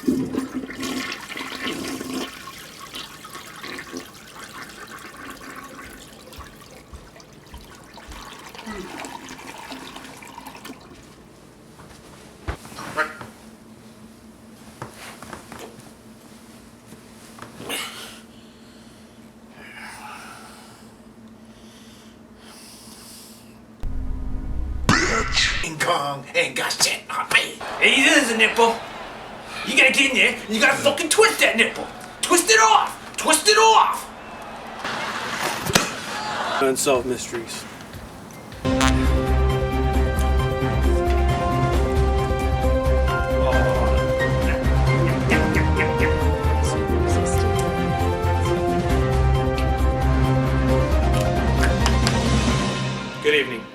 King Kong ain't got shit on me. Hey, there's a nipple. You gotta get in there and you gotta fucking twist that nipple. Twist it off. Twist it off. Unsolved mysteries. Good evening,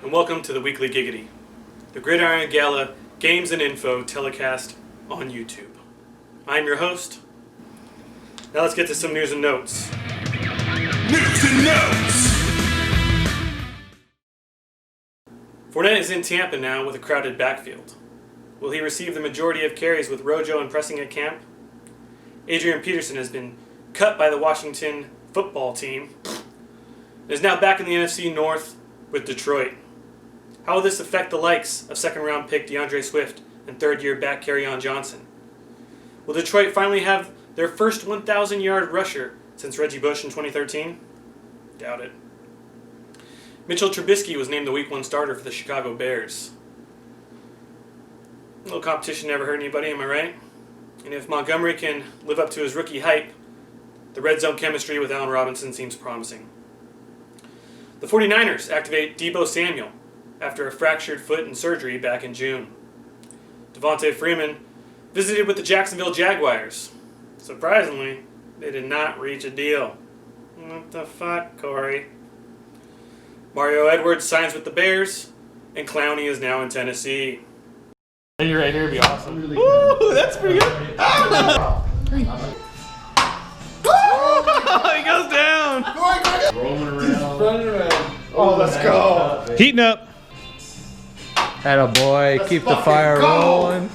and welcome to the weekly Giggity, the Gridiron Gala Games and Info telecast on YouTube. I'm your host. Now let's get to some news and notes. News and notes. Fournette is in Tampa now with a crowded backfield. Will he receive the majority of carries with Rojo impressing at camp? Adrian Peterson has been cut by the Washington football team and is now back in the NFC North with Detroit. How will this affect the likes of second-round pick DeAndre Swift and third-year back Kerryon Johnson? Will Detroit finally have their first 1,000-yard rusher since Reggie Bush in 2013? Doubt it. Mitchell Trubisky was named the Week 1 starter for the Chicago Bears. A little competition never hurt anybody, am I right? And if Montgomery can live up to his rookie hype, the red zone chemistry with Allen Robinson seems promising. The 49ers activate Deebo Samuel after a fractured foot and surgery back in June. Devontae Freeman visited with the Jacksonville Jaguars. Surprisingly, they did not reach a deal. What the fuck, Corey? Mario Edwards signs with the Bears, and Clowney is now in Tennessee. You're right here, it'd be awesome. Ooh, that's pretty good. He goes down. Rolling around. Running around. Oh, let's go. Heating up. Atta boy, keep the fire rolling.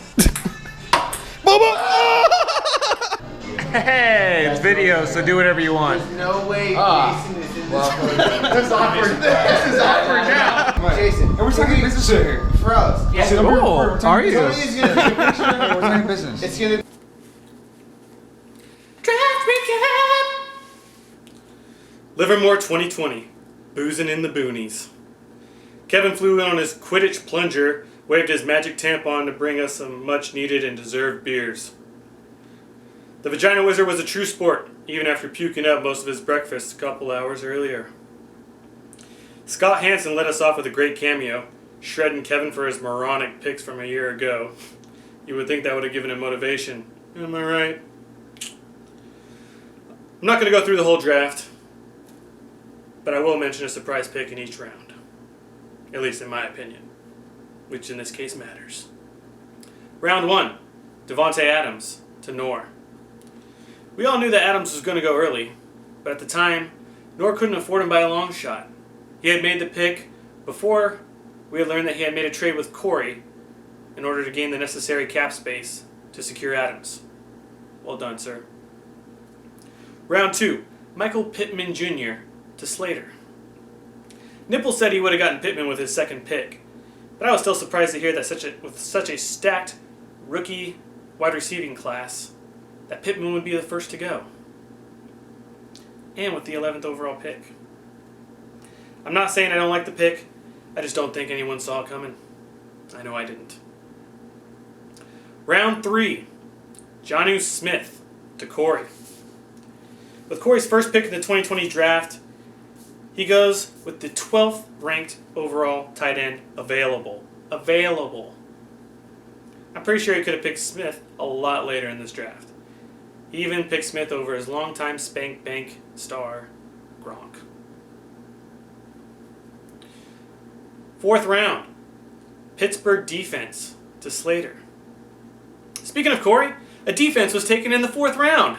Hey, it's video, so do whatever you want. There's no way Jason is in this. This is awkward. This is awkward now. Jason, and we're talking business here. For us. Yeah. Oh, are you? Somebody's gonna take a picture of it. We're talking business. It's gonna Draft recap. Livermore 2020. Boozing in the boonies. Kevin flew in on his Quidditch plunger, waved his magic tampon to bring us some much-needed and deserved beers. The Vagina Wizard was a true sport, even after puking up most of his breakfast a couple hours earlier. Scott Hansen led us off with a great cameo, shredding Kevin for his moronic picks from a year ago. You would think that would have given him motivation. Am I right? I'm not going to go through the whole draft, but I will mention a surprise pick in each round. At least in my opinion, which in this case matters. Round 1, Devontae Adams to Nor. We all knew that Adams was going to go early, but at the time, Nor couldn't afford him by a long shot. He had made the pick before we had learned that he had made a trade with Corey in order to gain the necessary cap space to secure Adams. Well done, sir. Round 2, Michael Pittman Jr. to Slater. Nipple said he would have gotten Pittman with his second pick, but I was still surprised to hear that with such a stacked rookie wide receiving class, that Pittman would be the first to go. And with the 11th overall pick. I'm not saying I don't like the pick, I just don't think anyone saw it coming. I know I didn't. Round 3, Jonnu Smith to Corey. With Corey's first pick in the 2020 draft, he goes with the 12th ranked overall tight end available. I'm pretty sure he could have picked Smith a lot later in this draft. He even picked Smith over his longtime spank bank star, Gronk. 4th round, Pittsburgh defense to Slater. Speaking of Corey, a defense was taken in the 4th round.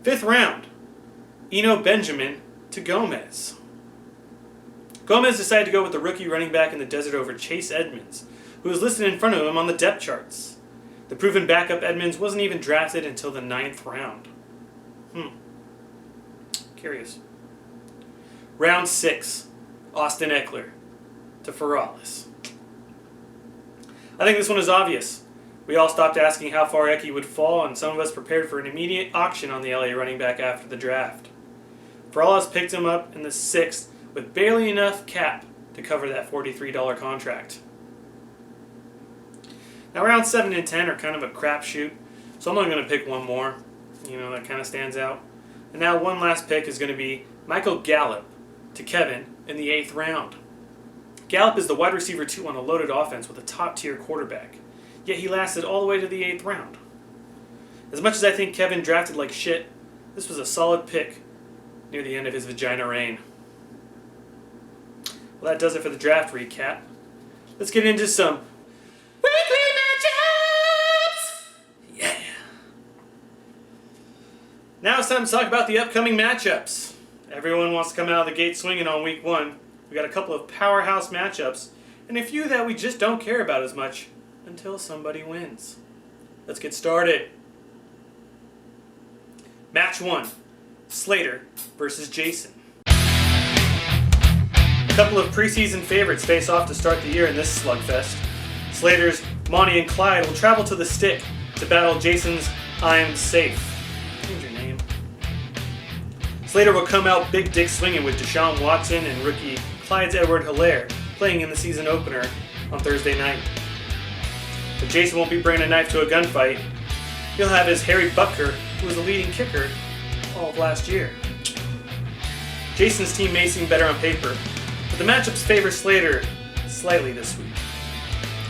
5th round, Eno Benjamin to Gomez. Gomez decided to go with the rookie running back in the desert over Chase Edmonds, who was listed in front of him on the depth charts. The proven backup Edmonds wasn't even drafted until the 9th round. Curious. Round 6, Austin Eckler to Ferralis. I think this one is obvious. We all stopped asking how far Ecky would fall, and some of us prepared for an immediate auction on the LA running back after the draft. Ferralis picked him up in the 6th with barely enough cap to cover that $43 contract. Now round 7 and 10 are kind of a crapshoot, so I'm only going to pick one more. That kind of stands out. And now one last pick is going to be Michael Gallup to Kevin in the 8th round. Gallup is the wide receiver 2 on a loaded offense with a top-tier quarterback, yet he lasted all the way to the 8th round. As much as I think Kevin drafted like shit, this was a solid pick near the end of his vagina reign. Well, that does it for the draft recap. Let's get into some weekly matchups! Yeah! Now it's time to talk about the upcoming matchups. Everyone wants to come out of the gate swinging on week 1. We got a couple of powerhouse matchups, and a few that we just don't care about as much until somebody wins. Let's get started. Match 1, Slater versus Jason. A couple of preseason favorites face off to start the year in this slugfest. Slater's Monty and Clyde will travel to the stick to battle Jason's I'm Safe. Change your name. Slater will come out big dick swinging with Deshaun Watson and rookie Clyde's Edward-Helaire playing in the season opener on Thursday night. But Jason won't be bringing a knife to a gunfight. He'll have his Harry Butker, who was the leading kicker all of last year. Jason's team may seem better on paper, but the matchups favor Slater slightly this week.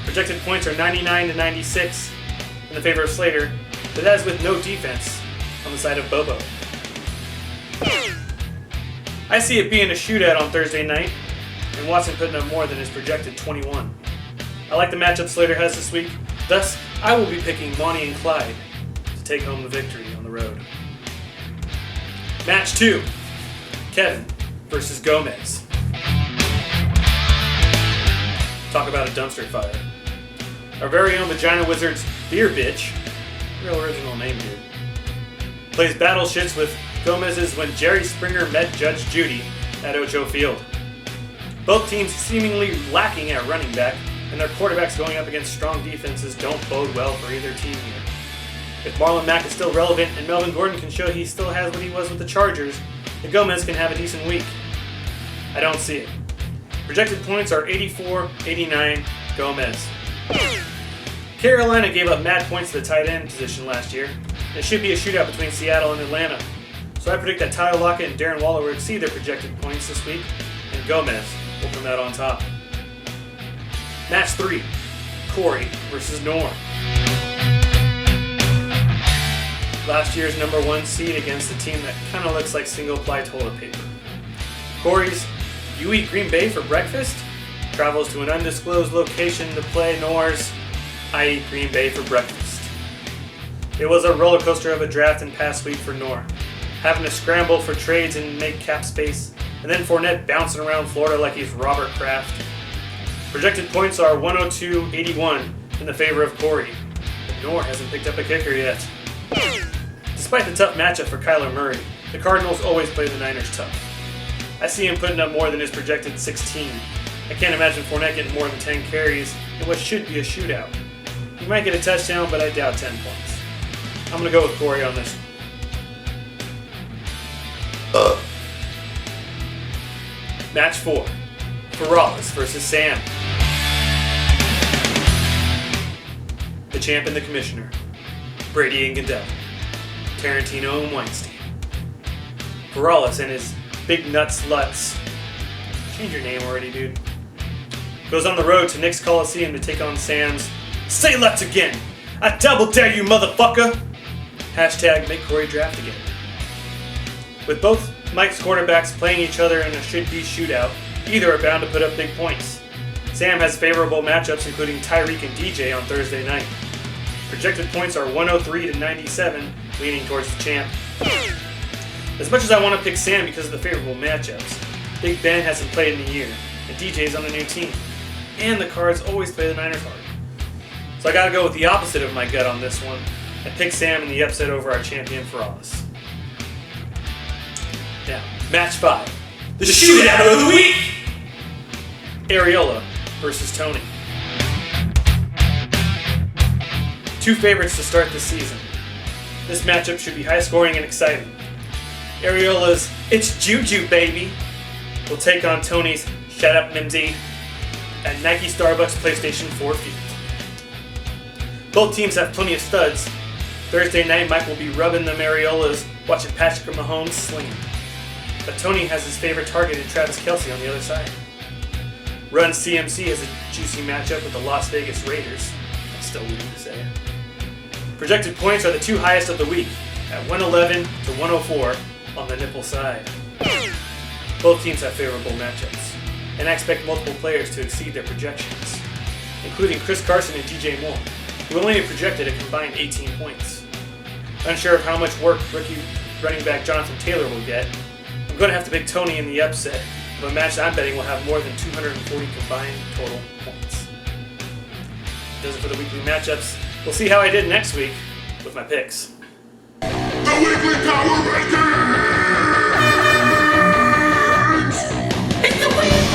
Projected points are 99 to 96 in the favor of Slater, but that is with no defense on the side of Bobo. I see it being a shootout on Thursday night, and Watson putting up more than his projected 21. I like the matchup Slater has this week, thus I will be picking Monty and Clyde to take home the victory on the road. Match 2, Kevin versus Gomez. Talk about a dumpster fire. Our very own Vagina Wizard's Beer Bitch, real original name, dude, plays battle shits with Gomez's when Jerry Springer met Judge Judy at Ocho Field. Both teams seemingly lacking at running back, and their quarterbacks going up against strong defenses don't bode well for either team here. If Marlon Mack is still relevant and Melvin Gordon can show he still has what he was with the Chargers, then Gomez can have a decent week. I don't see it. Projected points are 84-89 Gomez. Carolina gave up mad points to the tight end position last year. It should be a shootout between Seattle and Atlanta. So I predict that Tyler Lockett and Darren Waller will exceed their projected points this week, and Gomez will come out on top. Match 3, Corey versus Norm. Last year's number 1 seed against a team that kind of looks like single-ply toilet paper. Corey's You Eat Green Bay for Breakfast travels to an undisclosed location to play Nor's I Eat Green Bay for Breakfast. It was a roller coaster of a draft and past week for Nor, having to scramble for trades and make cap space, and then Fournette bouncing around Florida like he's Robert Kraft. Projected points are 102-81 in the favor of Corey, but Nor hasn't picked up a kicker yet. Despite the tough matchup for Kyler Murray, the Cardinals always play the Niners tough. I see him putting up more than his projected 16. I can't imagine Fournette getting more than 10 carries in what should be a shootout. He might get a touchdown, but I doubt 10 points. I'm going to go with Corey on this one. Match 4, Ferralis versus Sam. The champ and the commissioner, Brady and Goodell, Tarantino and Weinstein. Ferralis and his big nuts Lutz. Change your name already, dude. Goes on the road to Nick's Coliseum to take on Sam's Say Lutz again! I double dare you, motherfucker! Hashtag make Corey draft again. With both Mike's quarterbacks playing each other in a should-be shootout, either are bound to put up big points. Sam has favorable matchups including Tyreek and DJ on Thursday night. Projected points are 103-97, leaning towards the champ. As much as I want to pick Sam because of the favorable matchups, Big Ben hasn't played in a year, and DJ's on a new team. and the Cards always play the Niners hard. So I gotta go with the opposite of my gut on this one. I pick Sam in the upset over our champion Ferralis. Now, match 5. The shootout of the week! Areola versus Tony. Two favorites to start the season. This matchup should be high scoring and exciting. Areola's "It's Juju, baby" will take on Tony's "Shut up, Mimsy" at Nike Starbucks PlayStation 4 field. Both teams have plenty of studs. Thursday night, Mike will be rubbing them Areolas, watching Patrick Mahomes sling. But Tony has his favorite target in Travis Kelce on the other side. Run CMC has a juicy matchup with the Las Vegas Raiders. That's still weird to say. Projected points are the two highest of the week, at 111 to 104 on the nipple side. Both teams have favorable matchups, and I expect multiple players to exceed their projections, including Chris Carson and DJ Moore, who only projected a combined 18 points. Unsure of how much work rookie running back Jonathan Taylor will get, I'm going to have to pick Tony in the upset of a match that I'm betting will have more than 240 combined total points. Does it for the weekly matchups. We'll see how I did next week with my picks. The weekly power rankings! It's the weekly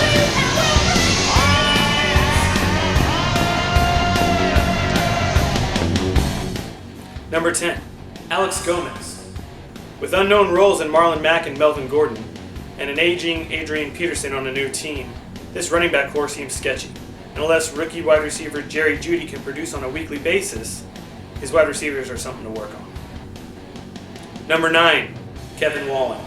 Number 10, Alex Gomez. With unknown roles in Marlon Mack and Melvin Gordon, and an aging Adrian Peterson on a new team, this running back core seems sketchy. And unless rookie wide receiver Jerry Jeudy can produce on a weekly basis, his wide receivers are something to work on. Number 9, Kevin Wallen.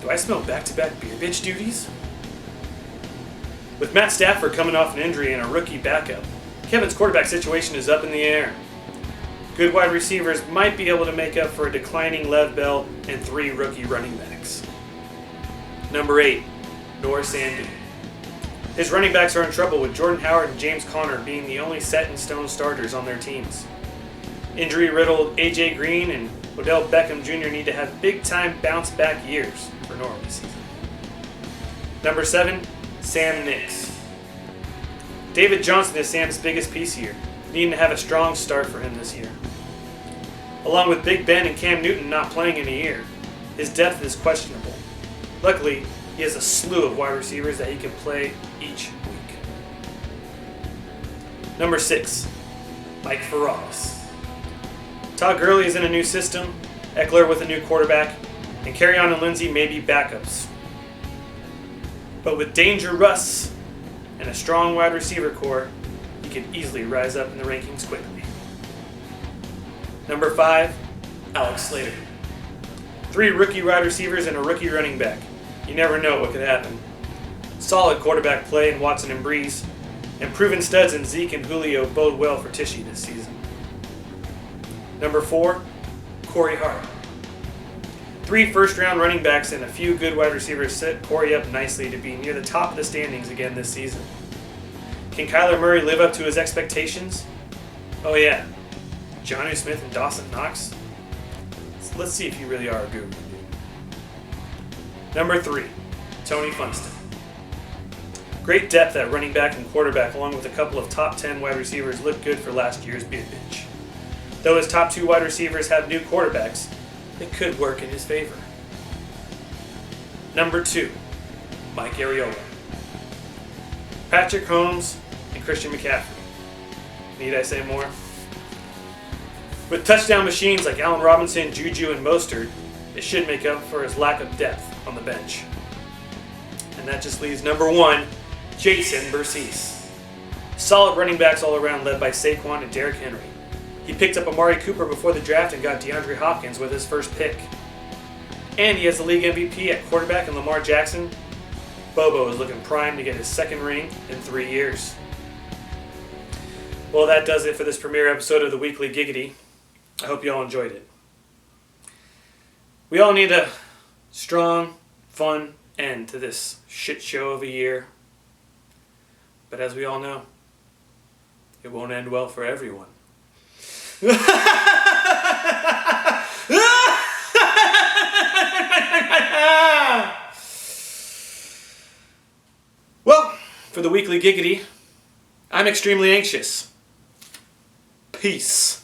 Do I smell back-to-back beer bitch duties? With Matt Stafford coming off an injury and a rookie backup, Kevin's quarterback situation is up in the air. Good wide receivers might be able to make up for a declining Lev Bell and 3 rookie running backs. Number 8, Norris Sandy. His running backs are in trouble with Jordan Howard and James Conner being the only set-in-stone starters on their teams. Injury-riddled A.J. Green and Odell Beckham Jr. need to have big-time bounce-back years for Norris this season. Number 7, Sam Nix. David Johnson is Sam's biggest piece here, needing to have a strong start for him this year. Along with Big Ben and Cam Newton not playing in a year, his depth is questionable. Luckily, he has a slew of wide receivers that he can play each week. Number 6, Mike Ferralis. Todd Gurley is in a new system, Eckler with a new quarterback, and Kerryon and Lindsey may be backups. But with Danger Russ and a strong wide receiver core, he can easily rise up in the rankings quickly. Number 5, Alex Slater. 3 rookie wide receivers and a rookie running back. You never know what could happen. Solid quarterback play in Watson and Breeze, and proven studs in Zeke and Julio bode well for Tishy this season. Number 4, Corey Hart. 3 first-round running backs and a few good wide receivers set Corey up nicely to be near the top of the standings again this season. Can Kyler Murray live up to his expectations? Oh yeah, Jonnu Smith and Dawson Knox? Let's see if you really are a guru. Number 3, Tony Funston. Great depth at running back and quarterback, along with a couple of top 10 wide receivers, looked good for last year's bid bench. Though his top 2 wide receivers have new quarterbacks, it could work in his favor. Number 2, Mike Areola. Patrick Holmes and Christian McCaffrey. Need I say more? With touchdown machines like Allen Robinson, Juju, and Mostert, it should make up for his lack of depth on the bench. And that just leaves number 1, Jason Bercease. Solid running backs all around, led by Saquon and Derrick Henry. He picked up Amari Cooper before the draft and got DeAndre Hopkins with his first pick. And he has the league MVP at quarterback in Lamar Jackson. Bobo is looking primed to get his second ring in 3 years. Well, that does it for this premiere episode of the Weekly Giggity. I hope you all enjoyed it. We all need a strong, fun end to this shit show of a year. But as we all know, it won't end well for everyone. for the weekly Giggity. I'm extremely anxious. Peace.